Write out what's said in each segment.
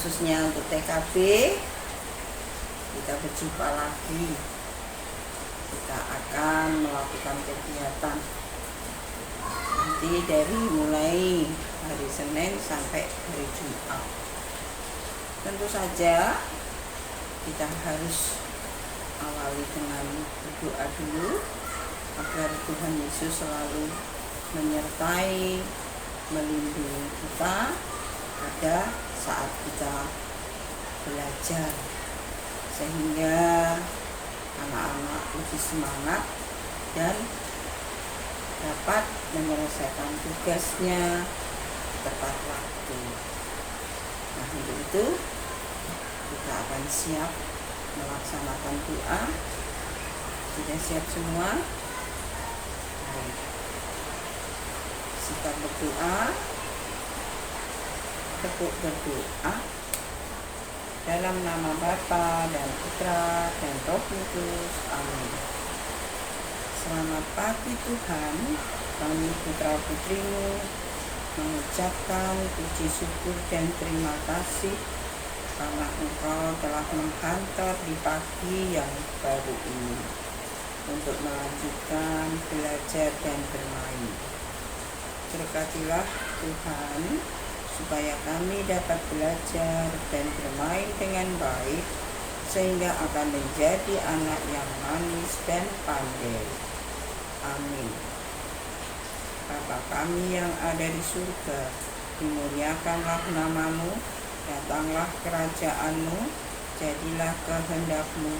khususnya untuk TKB, kita berjumpa lagi. Kita akan melakukan kegiatan nanti dari mulai hari Senin sampai hari Jumat. Tentu saja kita harus awali dengan berdoa dulu agar Tuhan Yesus selalu menyertai, melindungi kita pada saat kita belajar, sehingga anak-anak lebih semangat dan dapat menyelesaikan tugasnya tepat waktu. Nah, untuk itu kita akan siap melaksanakan doa. Sudah siap semua? Baik. Sikap berdoa, tekuk berdoa. Dalam nama Bapa dan Putra dan Roh Kudus. Amin. Selamat pagi Tuhan, kami putra putrimu mengucapkan puji syukur dan terima kasih karena Engkau telah menghantar di pagi yang baru ini untuk melanjutkan belajar dan bermain. Berkatilah Tuhan, supaya kami dapat belajar dan bermain dengan baik, sehingga akan menjadi anak yang manis dan pandai. Amin. Bapa kami yang ada di surga, dimuliakanlah namamu, datanglah kerajaanmu, jadilah kehendakmu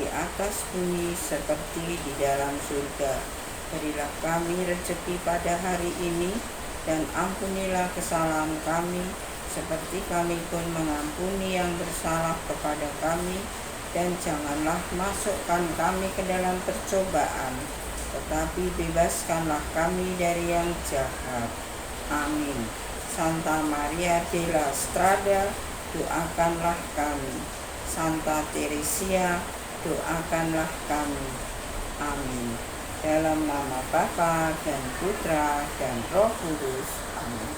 di atas bumi seperti di dalam surga. Berilah kami rezeki pada hari ini, dan ampunilah kesalahan kami, seperti kami pun mengampuni yang bersalah kepada kami, dan janganlah masukkan kami ke dalam percobaan, tetapi bebaskanlah kami dari yang jahat. Amin. Santa Maria della Strada, doakanlah kami. Santa Teresia, doakanlah kami. Amin. Dalam nama Bapa dan Putra dan Roh Kudus. Amin.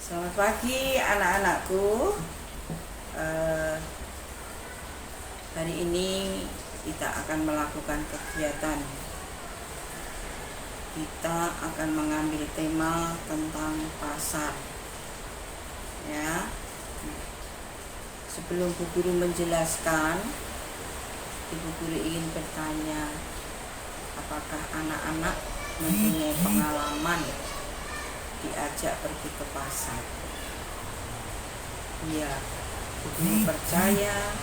Selamat pagi anak-anakku. Hari ini kita akan melakukan kegiatan. Kita akan mengambil tema tentang pasar. Ya. Sebelum Bu Guru menjelaskan, Ibu Guru ingin bertanya, apakah anak-anak mempunyai pengalaman diajak pergi ke pasar? Ya, Bu Guru percaya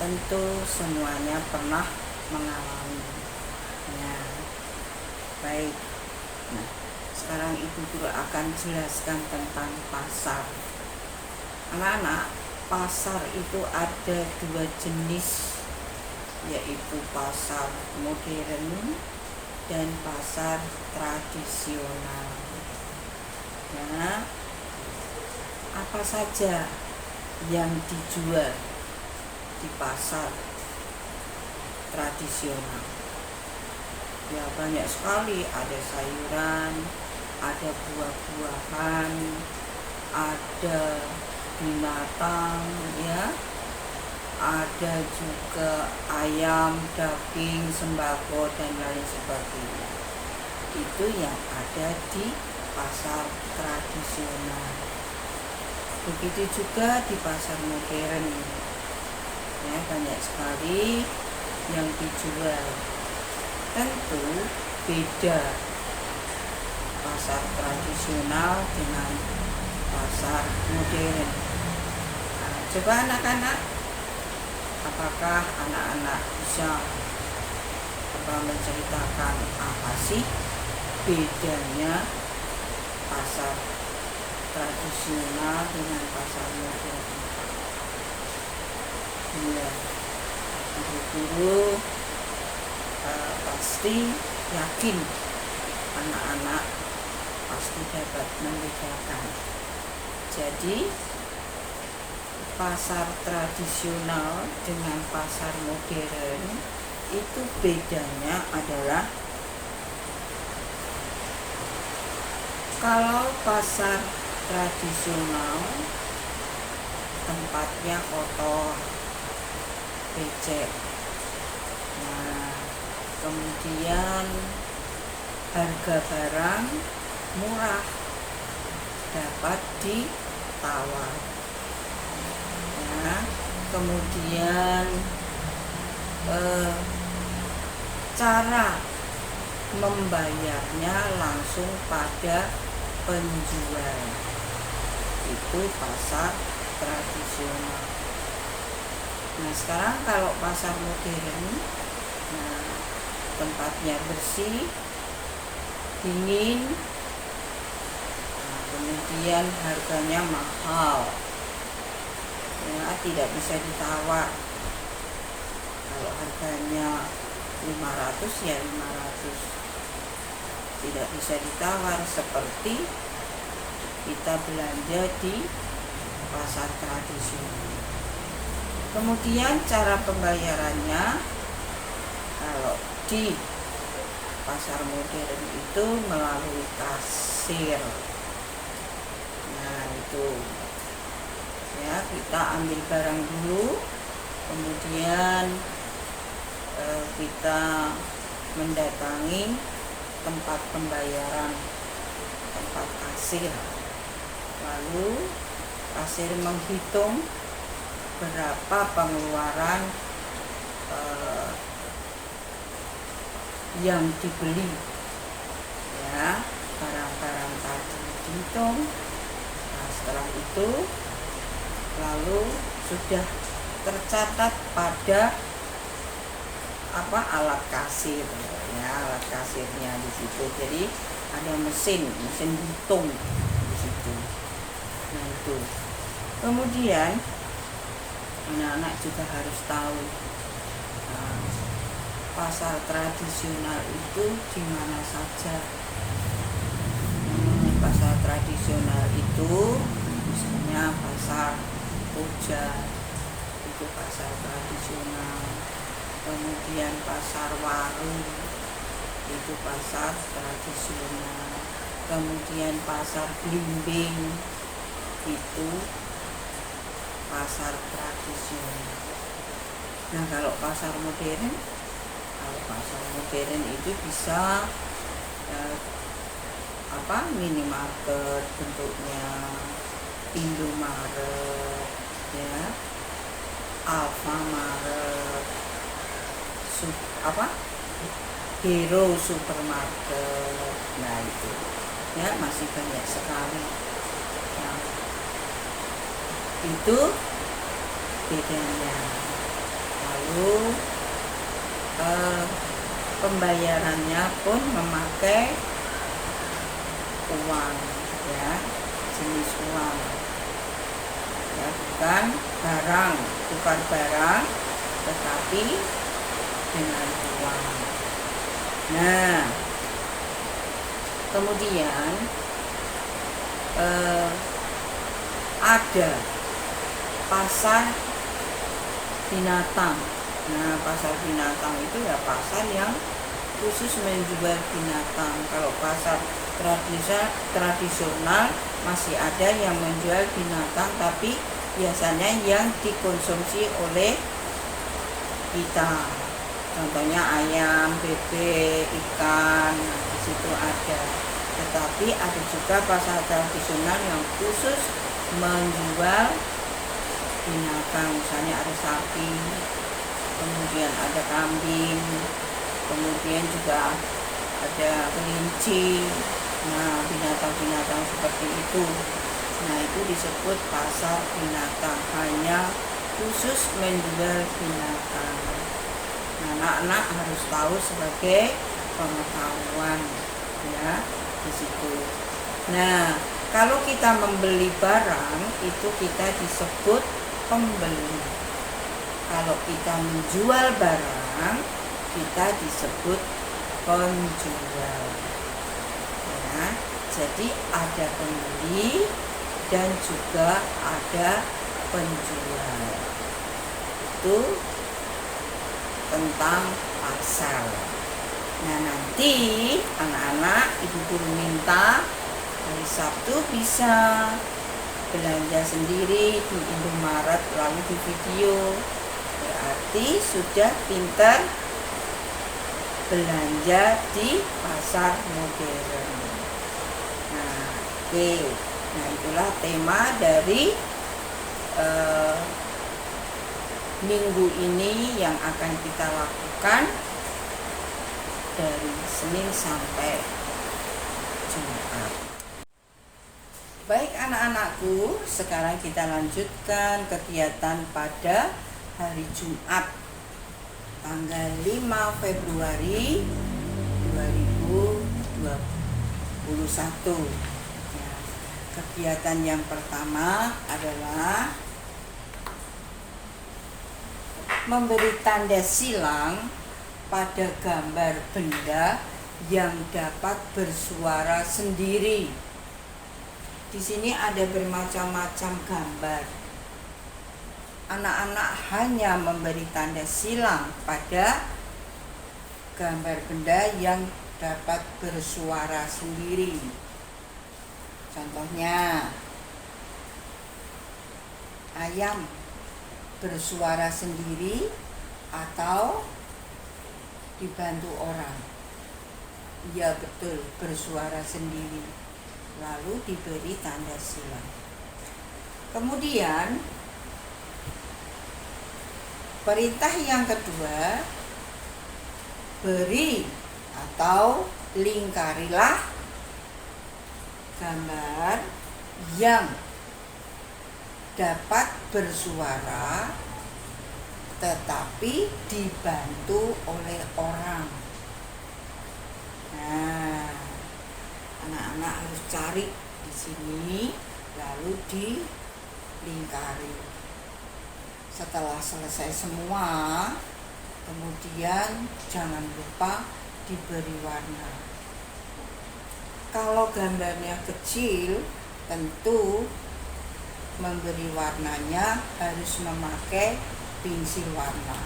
tentu semuanya pernah mengalami. Ya, baik. Nah, sekarang Ibu Guru akan jelaskan tentang pasar. Anak-anak, pasar itu ada dua jenis, yaitu pasar modern dan pasar tradisional. Nah, apa saja yang dijual di pasar tradisional? Ya, banyak sekali, ada sayuran, ada buah-buahan, ada binatang, ya, ada juga ayam, daging, sembako, dan lain sebagainya. Itu yang ada di pasar tradisional. Begitu juga di pasar modern. Ya, banyak sekali yang dijual. Tentu beda pasar tradisional dengan pasar modern. Nah, coba anak-anak, apakah anak-anak bisa menceritakan apa sih bedanya pasar tradisional dengan pasar modern? Ya, Ibu Guru pasti yakin anak-anak pasti dapat membedakan. Jadi pasar tradisional dengan pasar modern itu bedanya adalah, kalau pasar tradisional tempatnya kotor, becek. Nah, kemudian harga barang murah, dapat ditawar. Nah, kemudian cara membayarnya langsung pada penjual, itu pasar tradisional. Nah, sekarang kalau pasar modern, nah, tempatnya bersih, dingin, nah, kemudian harganya mahal, ya, tidak bisa ditawar. Kalau harganya 500 ya 500, tidak bisa ditawar seperti kita belanja di pasar tradisional. Kemudian cara pembayarannya, kalau di pasar modern itu melalui kasir. Nah, itu ya, kita ambil barang dulu, kemudian kita mendatangi tempat pembayaran, tempat kasir, lalu kasir menghitung berapa pengeluaran yang dibeli, ya, barang-barang tadi dihitung. Nah, setelah itu lalu sudah tercatat pada alat kasir, ya, alat kasirnya di situ. Jadi ada mesin hitung di situ. Nah, itu. Kemudian anak-anak juga harus tahu, nah, pasar tradisional itu di mana saja. Pasar tradisional itu misalnya pasar Koja, itu pasar tradisional. Kemudian pasar Warung, itu pasar tradisional. Kemudian pasar Blimbing, itu pasar tradisional. Nah, kalau pasar modern itu bisa minimarket bentuknya, Indomaret, ya, Alfamaret, Hero supermarket. Nah, itu ya, masih banyak sekali. Nah, itu bedanya. Lalu pembayarannya pun memakai uang, ya, jenis uang, ya, bukan barang, tukar barang, tetapi dengan uang. Nah, kemudian ada pasar binatang. Nah, pasar binatang itu ya pasar yang khusus menjual binatang. Kalau pasar tradisional masih ada yang menjual binatang, tapi biasanya yang dikonsumsi oleh kita. Contohnya ayam, bebek, ikan, di situ ada. Tetapi ada juga pasar tradisional yang khusus menjual binatang, misalnya ada sapi, kemudian ada kambing, kemudian juga ada kelinci. Nah, binatang-binatang seperti itu. Nah, itu disebut pasar binatang, hanya khusus menjual binatang. Nah, anak-anak harus tahu sebagai pengetahuan, ya, di situ. Nah, kalau kita membeli barang itu kita disebut pembeli. Kalau kita menjual barang kita disebut penjual. Ya, jadi ada pembeli dan juga ada penjual. Itu tentang pasar. Nah, nanti anak-anak ibu guru minta hari Sabtu bisa belanja sendiri di Indomaret lalu di video, berarti sudah pintar belanja di pasar modern. Nah, oke. Nah, itulah tema dari minggu ini yang akan kita lakukan dari Senin sampai Jumat. Baik anak-anakku, sekarang kita lanjutkan kegiatan pada hari Jumat tanggal 5 Februari 2021. Nah, kegiatan yang pertama adalah memberi tanda silang pada gambar benda yang dapat bersuara sendiri. Di sini ada bermacam-macam gambar. Anak-anak hanya memberi tanda silang pada gambar benda yang dapat bersuara sendiri. Contohnya, ayam bersuara sendiri atau dibantu orang. Ya betul, bersuara sendiri. Lalu diberi tanda silang. Kemudian perintah yang kedua, beri atau lingkarilah gambar yang dapat bersuara tetapi dibantu oleh orang. Nah, anak-anak harus cari di sini lalu dilingkari. Setelah selesai semua, kemudian jangan lupa diberi warna. Kalau gambarnya kecil, tentu memberi warnanya harus memakai pensil warna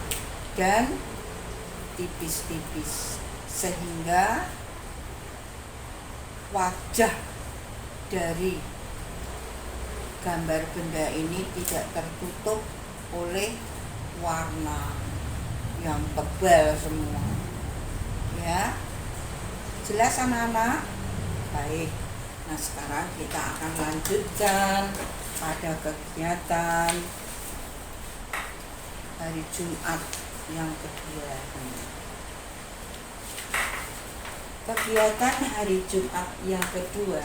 dan tipis-tipis sehingga wajah dari gambar benda ini tidak tertutup oleh warna yang tebal semua. Ya, jelas anak-anak? Baik. Nah, sekarang kita akan lanjutkan pada kegiatan hari Jumat yang kedua. Kegiatan hari Jumat yang kedua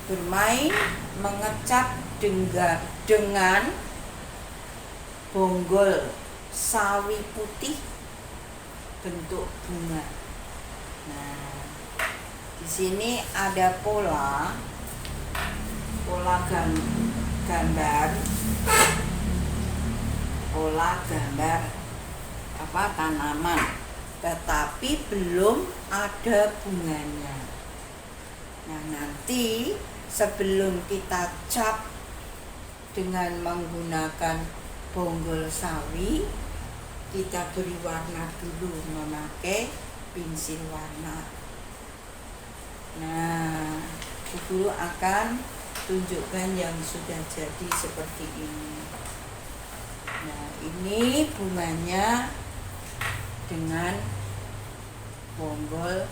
bermain mengecat dengan bonggol sawi putih bentuk bunga. Nah, di sini ada pola gambar tanaman, tetapi belum ada bunganya. Nah, nanti sebelum kita cap dengan menggunakan bonggol sawi, kita beri warna dulu memakai pensil warna. Nah, Guru akan tunjukkan yang sudah jadi seperti ini. Nah, ini bunganya dengan bonggol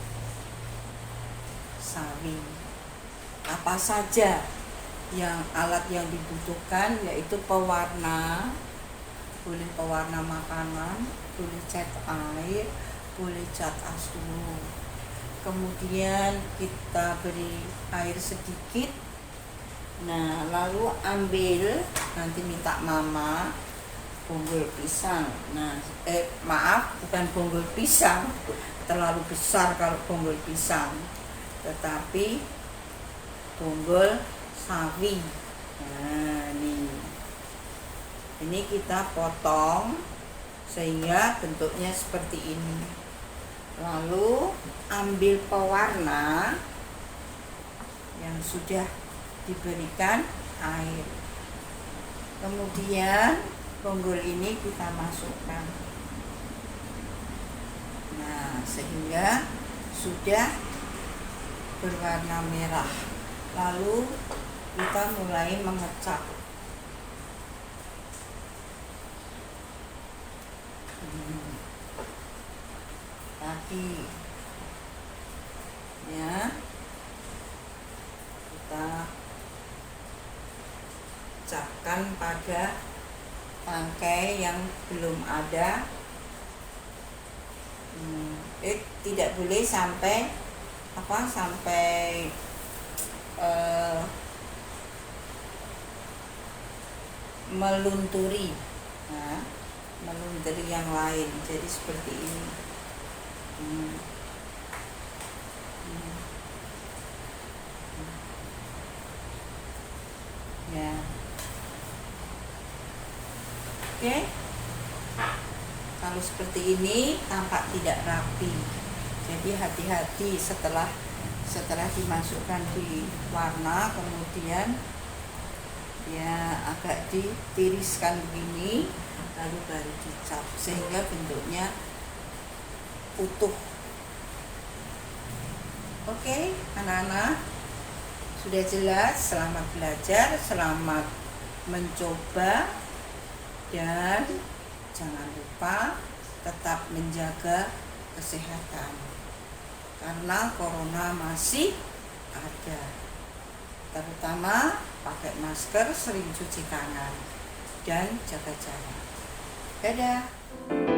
sawi. Apa saja yang alat yang dibutuhkan, yaitu pewarna, boleh pewarna makanan, boleh cat air, boleh cat asli. Kemudian kita beri air sedikit. Nah, lalu ambil, nanti minta mama, bonggol pisang. Nah, maaf, bukan bonggol pisang, terlalu besar kalau bonggol pisang, tetapi bonggol sawi. Nah, ini kita potong sehingga bentuknya seperti ini. Lalu ambil pewarna yang sudah diberikan air. Kemudian bonggol ini kita masukkan. Nah, sehingga sudah berwarna merah. Lalu kita mulai mengecat. Tadi ya, kita catkan pada tangkai yang belum ada. Tidak boleh sampai melunturi, melunturi yang lain. Jadi seperti ini. Ya, oke. Kalau seperti ini tampak tidak rapi. Jadi hati-hati setelah dimasukkan di warna, kemudian ya agak ditiriskan begini, lalu baru dicap sehingga bentuknya utuh. Oke, anak-anak, sudah jelas. Selamat belajar, selamat mencoba, dan jangan lupa tetap menjaga kesehatan karena corona masih ada. Terutama pakai masker, sering cuci tangan, dan jaga jarak. Dadah.